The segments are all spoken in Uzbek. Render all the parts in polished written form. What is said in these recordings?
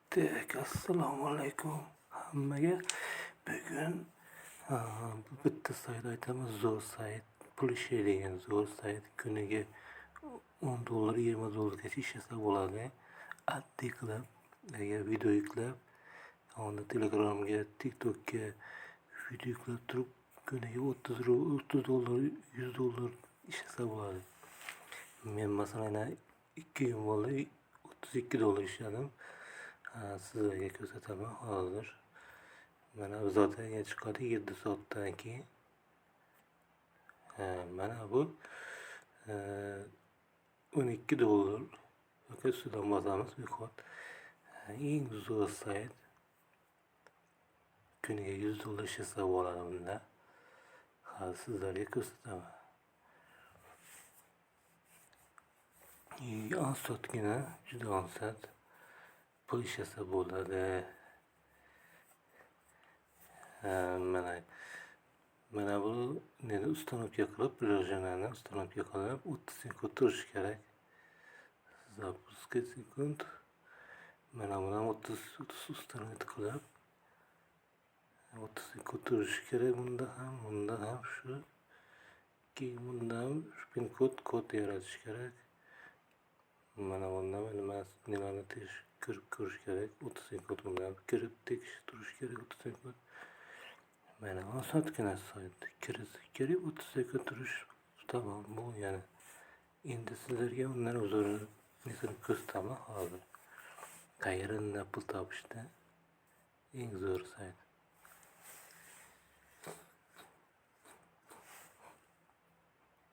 Assalomu alaykum hammaga. Bugun bu bitta sayt aytamiz, zo'r sayt, pul ishlaydigan zo'r sayt. Kuniga $10, $20gacha ishlasa bo'ladi. Addi qilib, agar video yuklab, onda Telegramga, TikTokga video yuklab turib, kuniga $30, $100 ishlasa bo'ladi. Men masalan 2 kun bo'ldi, $32 ishladim. Sizlarga ko'rsataman hozir. Mana zaten chiqadi 7 soatdan keyin. Mana bu $12 yoki ustidan bosamiz bekor. Eng zo'r sayt. Kuniga $100 ishlasa bo'ladi bunda. Sizlarga ko'rsataman. Ansatgina, juda ansat. Pul ishlasa bo'ladi. Mana bu neni ustanovka qilib, приложениeni ustanovka qilib 30 sekund turishi kerak. Запускать sekund. Mana buni 30 ustanovka qilib 30 sekund turishi kerak. Bunda ham shu. Keyin bundan pin kod yaratish kerak. Mana bundan nimalarni kirib ko'rish kerak. 30 sekund bundan kirib tekshirib turish kerak 30 sekund. Mana osongina sayt. Kirib 30 sekund turish tamom bu yani. Endi sizlarga undan o'zini ko'rsataman hozir. Qayerdan pul topishda eng zo'r sayt.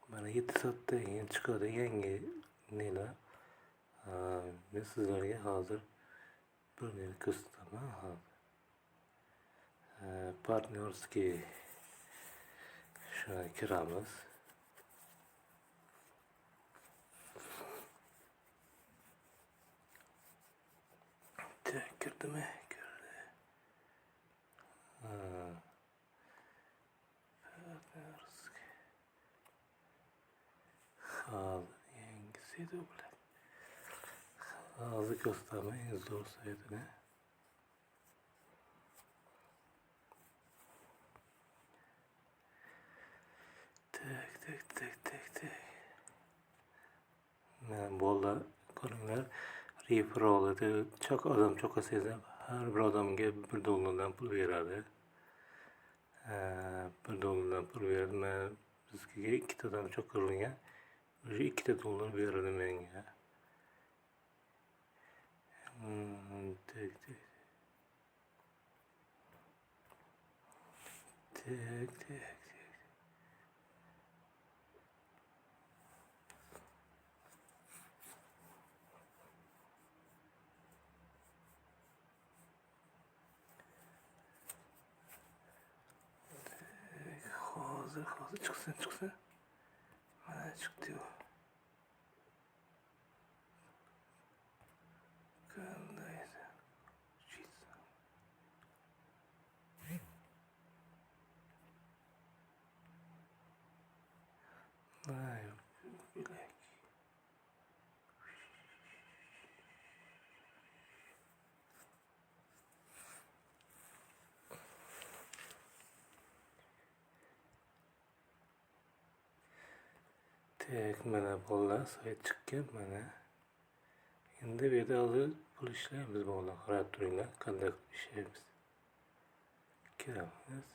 Mana 7 soatdan keyin chiqadi yangi nelar. Men sizlarga hozir bir neni ko'rsataman hozir. Partnyorskiy shuna kiramiz. Kirdimi? Kirdi. Partnyorskiy. Hozir yangisi edi bular. Hozir ko'rsataman eng zo'r saytini. Bo'ldi, ko'ringlar. Referral'da odam cho'kasangiz har bir odamga $1 pul beradi. $1 pul beradi. Bizga 2 odam cho'kirilgan. O'sha $2 beradi menga. Hozir chiqsin. Mana chiqdi u. Qanday mana bolalar sayt chiqqan mana. Endi bu yerda hozir pul ishlaymiz bolalar. Qarab turinglar, qanday ishlaymiz. Kiramiz.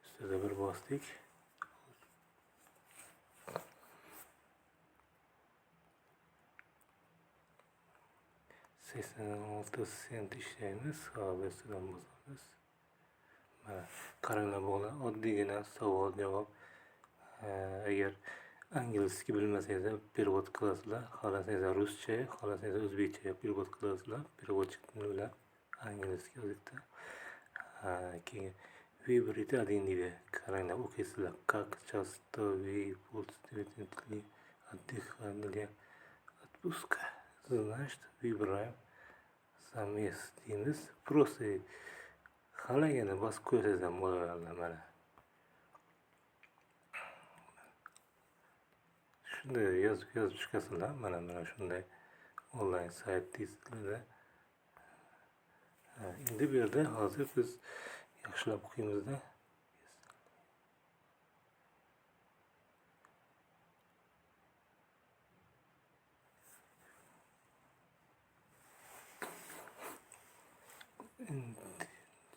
Ustida bir bosdik. 86 sent ishlaymiz. Hozir ustidan bosamiz. Mana qaranglar bolalar, oddiygina savol javob. Agar angliyski bilmasangiz перевод qilasizlar, xohlasangiz ruscha, xohlasangiz o'zbekcha перевод qilasizlar. Переводчик bilan angliyski yozikda. Keyin выберите один deydi. Qaranglar, o'qiysizlar. Как часто вы пользуетесь отдыхом для отпуска? Значит, выбираем совместимость. Просто xohlaganda bosib ko'rsangiz ham bo'ladi mana. Shunday yozib chiqasizlar. Mana shunday onlayn sayt tizimida Endi bu yerda hozir biz yaxshilab o'qiymizda.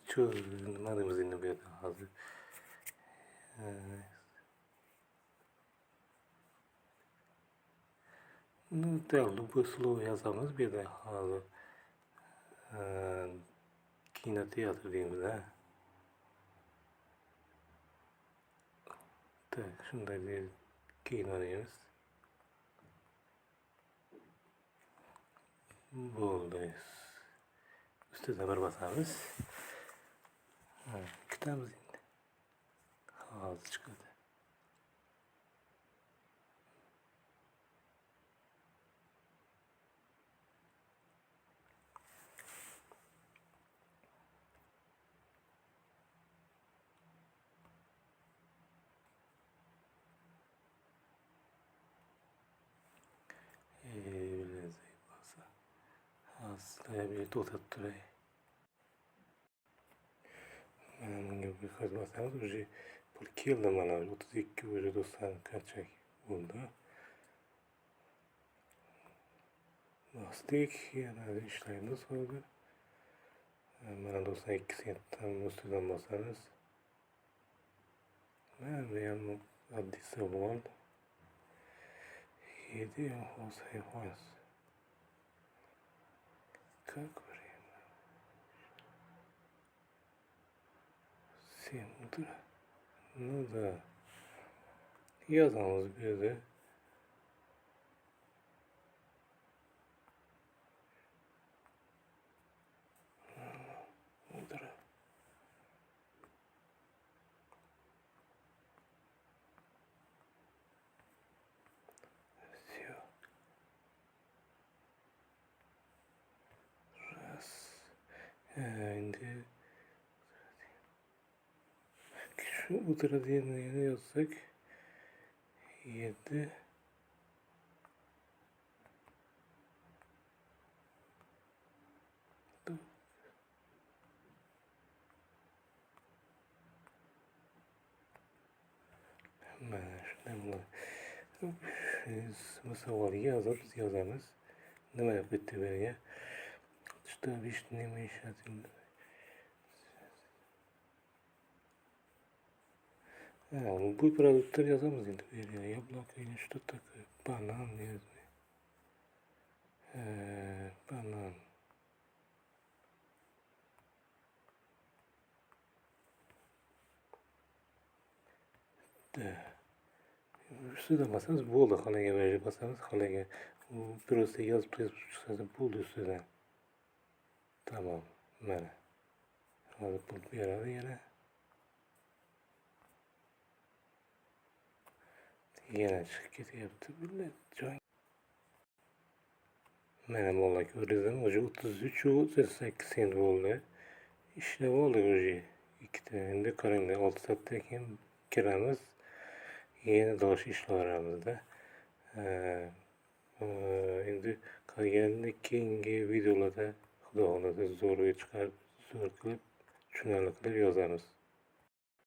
Shu nima deymiz endi bu yerda hozir? Bu slow yozamiz bu yerda hozir. Kinoteatr deymiz ha. Tak, shunday deb kino deymiz. Bo'ldi. Ustida bir bosamiz. Kutamiz endi. Hozir chiqadi. Sizlarga bir to'xtatib turay. Mana bunga bir ko'z bosamiz. Уже pul keldi mana 32 уже 90 qanchalik bo'ldi. Bosdik, yana ishlaymiz hozir. Mana 92 sentdan ustidan bosamiz. Mana bu ham oddiy savol. 7 hayvon. Как время? 7 утра. Ну да. Yazamız bir de. Утро. Все. Раз. Endi şu ultra diye yazsak 7 mana shunday bu savolga yozamiz. Nima deb bitta bergan? Что обычно не мешать. Любой продукт yazamız endi bu yerga. Яблоко или что такое? Банан, не знаю. Банан. Da. Ustida basamiz, bo'ldi. Xonaga berib basamiz, xonaga. U просто yozib chiqsa bo'ldi ustidan. Tamam. Mana. Hozir pul beradi yana. Yana chiqib ketyapti. Bular joy. Mana bola ko'rdingizmi? Уже 33 38 sent bo'ldi. Ishlab oldik уже. Ikkita. Endi qaranglar, 6 soatdan keyin kiramiz. Yana dosh ishlaveramizda. Endi qolganini keyingi videolarda xudo xohlasa zo'r qilib, tushunarli qilib yozamiz.